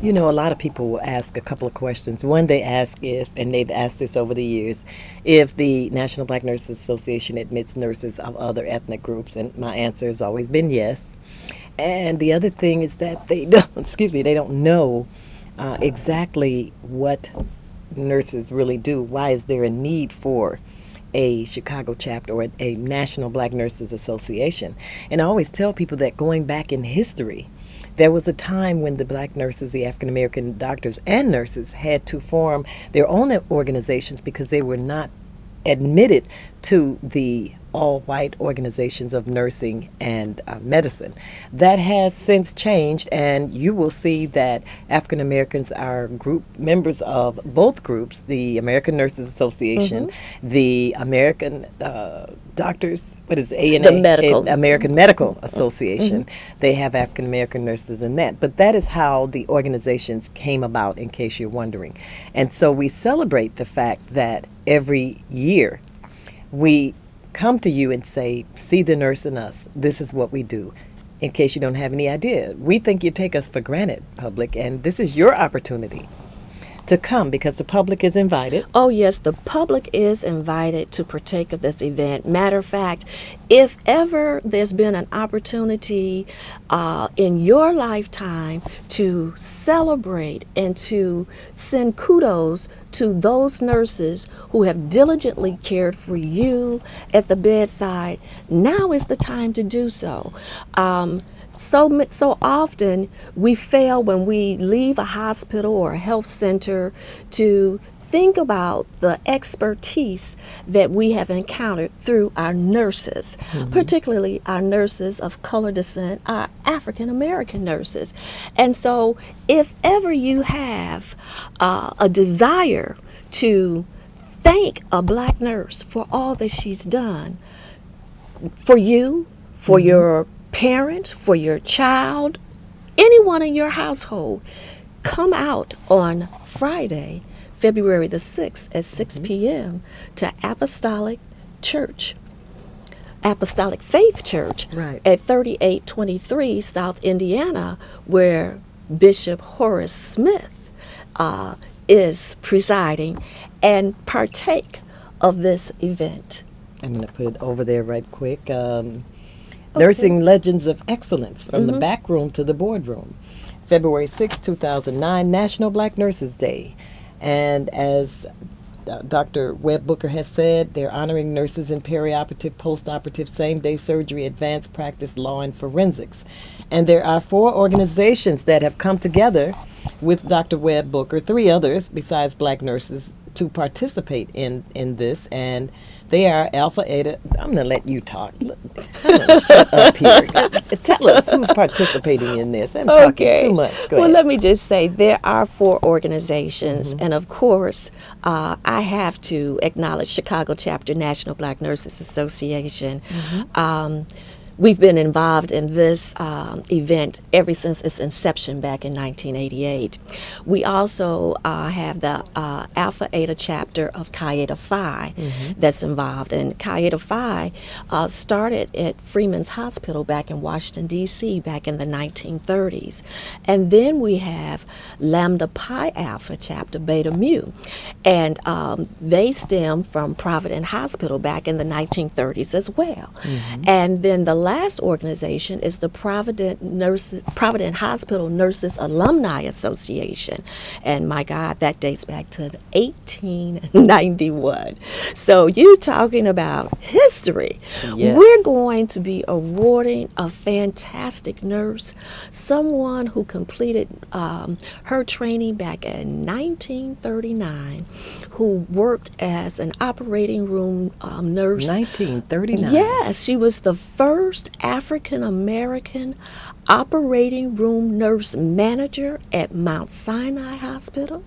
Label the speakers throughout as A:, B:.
A: You know, a lot of people will ask a couple of questions. One, they ask if, and they've asked this over the years, if the National Black Nurses Association admits nurses of other ethnic groups, and my answer has always been yes. And the other thing is that they don't, excuse me, they don't know exactly what nurses really do. Why is there a need for a Chicago chapter or a National Black Nurses Association? And I always tell people that going back in history, there was a time when the black nurses, the African American doctors and nurses, had to form their own organizations because they were not admitted to the all-white organizations of nursing and medicine. That has since changed, and you will see that African Americans are group members of both groups, the American Nurses Association, the American Doctors, what is ANA?
B: The medical.
A: American Medical Association. They have African American nurses in that. But that is how the organizations came about, in case you're wondering. And so we celebrate the fact that every year we come to you and say, see the nurse in us. This is what we do. In case you don't have any idea, we think you take us for granted, public, and this is your opportunity to come because the public is invited.
B: Oh, yes, the public is invited to partake of this event. Matter of fact, if ever there's been an opportunity in your lifetime to celebrate and to send kudos to those nurses who have diligently cared for you at the bedside, now is the time to do so. So often we fail when we leave a hospital or a health center to think about the expertise that we have encountered through our nurses, particularly our nurses of color descent, our African American nurses. And so if ever you have a desire to thank a black nurse for all that she's done for you, for your parent, for your child, anyone in your household, come out on Friday, February the 6th at 6 p.m. to Apostolic Faith Church
A: Right.
B: at 3823 South Indiana, where Bishop Horace Smith is presiding, and partake of this event.
A: I'm going to put it over there right quick. Nursing Legends of Excellence, from the back room to the boardroom. February 6, 2009, National Black Nurses Day. And as Dr. Webb Booker has said, they're honoring nurses in perioperative, postoperative, same-day surgery, advanced practice, law, and forensics. And there are 4 organizations that have come together with Dr. Webb Booker, 3 others besides black nurses, to participate in this, and they are Alpha Eta. I'm going to let you talk. Shut up here. Tell us who's participating in this. I'm talking too much. Go
B: Well,
A: ahead.
B: let me just say there are 4 organizations, and of course, I have to acknowledge Chicago Chapter National Black Nurses Association. We've been involved in this event ever since its inception back in 1988. We also have the Alpha Eta chapter of Chi Eta Phi that's involved. And Chi Eta Phi started at Freeman's Hospital back in Washington, D.C. back in the 1930s. And then we have Lambda Pi Alpha chapter, Beta Mu. And they stem from Providence Hospital back in the 1930s as well. And then the last organization is the Providence Hospital Nurses Alumni Association, and my God, that dates back to 1891. So you're talking about history.
A: Yes.
B: We're going to be awarding a fantastic nurse, someone who completed her training back in 1939, who worked as an operating room nurse.
A: 1939.
B: Yes, she was the first African American operating room nurse manager at Mount Sinai Hospital,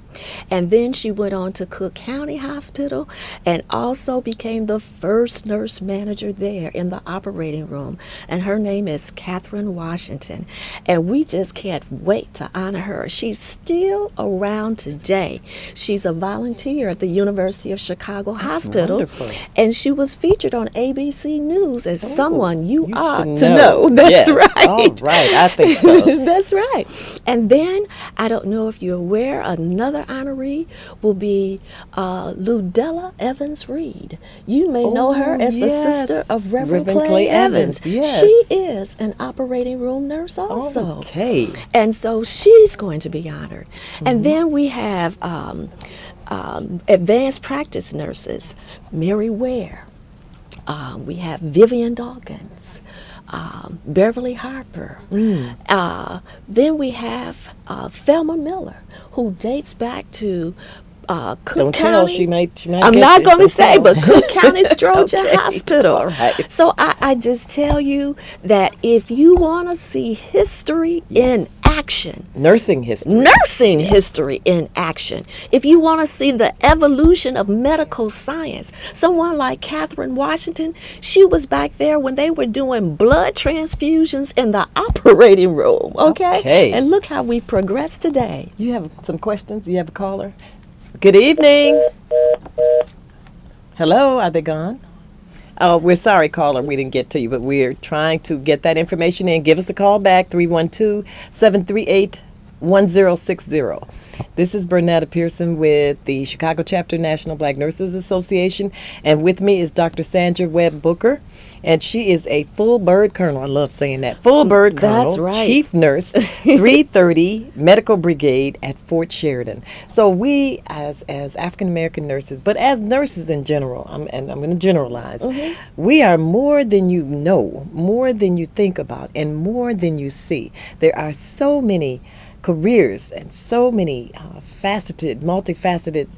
B: and then she went on to Cook County Hospital and also became the first nurse manager there in the operating room, and her name is Catherine Washington, and we just can't wait to honor her. She's still around today. She's a volunteer at the University of Chicago Hospital,
A: wonderful.
B: and she was featured on ABC News as someone you ought
A: should
B: to know. That's
A: Yes.
B: right.
A: All right. right. I think so.
B: That's right. And then, I don't know if you're aware, another honoree will be Ludella Evans Reed. You may know her
A: Oh,
B: as the
A: yes.
B: sister of Reverend
A: Reverend
B: Clay,
A: Clay
B: Evans.
A: Evans, yes.
B: She is an operating room nurse also.
A: Okay.
B: And so she's going to be honored. And then we have advanced practice nurses, Mary Ware. We have Vivian Dawkins, Beverly Harper. Then we have Thelma Miller, who dates back to Cook
A: Don't
B: County.
A: tell. She might
B: I'm
A: get
B: not
A: you.
B: going to
A: Don't
B: say,
A: tell.
B: but Cook County Strojan
A: Okay.
B: Hospital.
A: All right.
B: So I just tell you that if you want to see history in action,
A: Nursing history.
B: nursing history in action. If you want to see the evolution of medical science, someone like Catherine Washington, she was back there when they were doing blood transfusions in the operating room, okay?
A: Okay.
B: And look how we progressed today.
A: You have some questions? You have a caller? Good evening. Hello, are they gone? Oh, we're sorry, caller, we didn't get to you, but we're trying to get that information in. Give us a call back, 312-738-1060. This is Bernetta Pearson with the Chicago Chapter National Black Nurses Association, and with me is Dr. Sandra Webb Booker, and she is a full bird colonel. I love saying that. Full bird colonel,
B: That's right.
A: chief nurse, 330 Medical Brigade at Fort Sheridan. So we, as African American nurses, but as nurses in general, and I'm going to generalize, we are more than you know, more than you think about, and more than you see. There are so many careers and so many multifaceted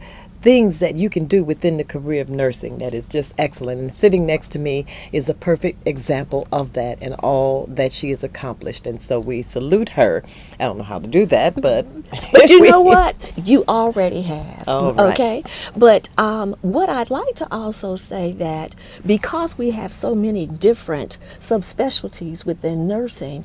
A: things that you can do within the career of nursing that is just excellent. And sitting next to me is a perfect example of that and all that she has accomplished. And so we salute her. I don't know how to do that, but
B: But you know what? You already have.
A: All right.
B: Okay? But what I'd like to also say that because we have so many different subspecialties within nursing,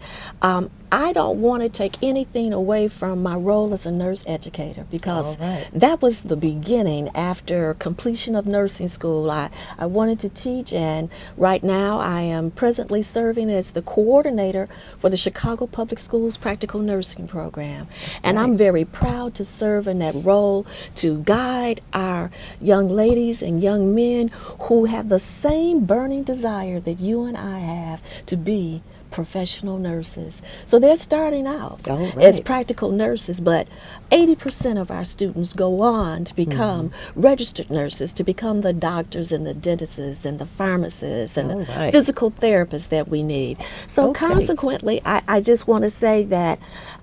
B: I don't want to take anything away from my role as a nurse educator because
A: All right.
B: that was the beginning. After completion of nursing school, I wanted to teach, and right now I am presently serving as the coordinator for the Chicago Public Schools Practical Nursing Program. And I'm very proud to serve in that role to guide our young ladies and young men who have the same burning desire that you and I have to be professional nurses. So they're starting out
A: All
B: as
A: right.
B: practical nurses, but 80% of our students go on to become registered nurses, to become the doctors and the dentists and the pharmacists and
A: All
B: the
A: right.
B: physical therapists that we need. So
A: Okay.
B: consequently, I just want to say that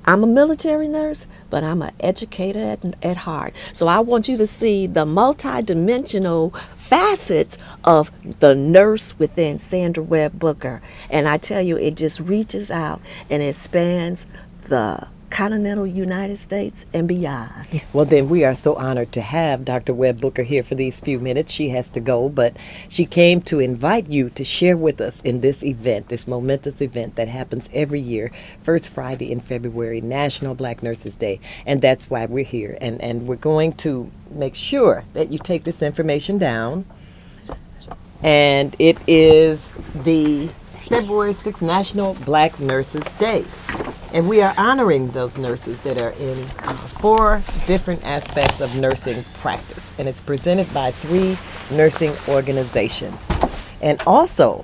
B: I'm a military nurse, but I'm an educator at heart. So I want you to see the multidimensional facets of the nurse within Sandra Webb Booker. And I tell you, it just reaches out and it spans the continental United States and beyond.
A: Well, then we are so honored to have Dr. Webb Booker here for these few minutes. She has to go, but she came to invite you to share with us in this event, this momentous event that happens every year, first Friday in February, National Black Nurses Day. And that's why we're here. And we're going to make sure that you take this information down. And it is the February 6th National Black Nurses Day. And we are honoring those nurses that are in 4 different aspects of nursing practice. And it's presented by 3 nursing organizations. And also,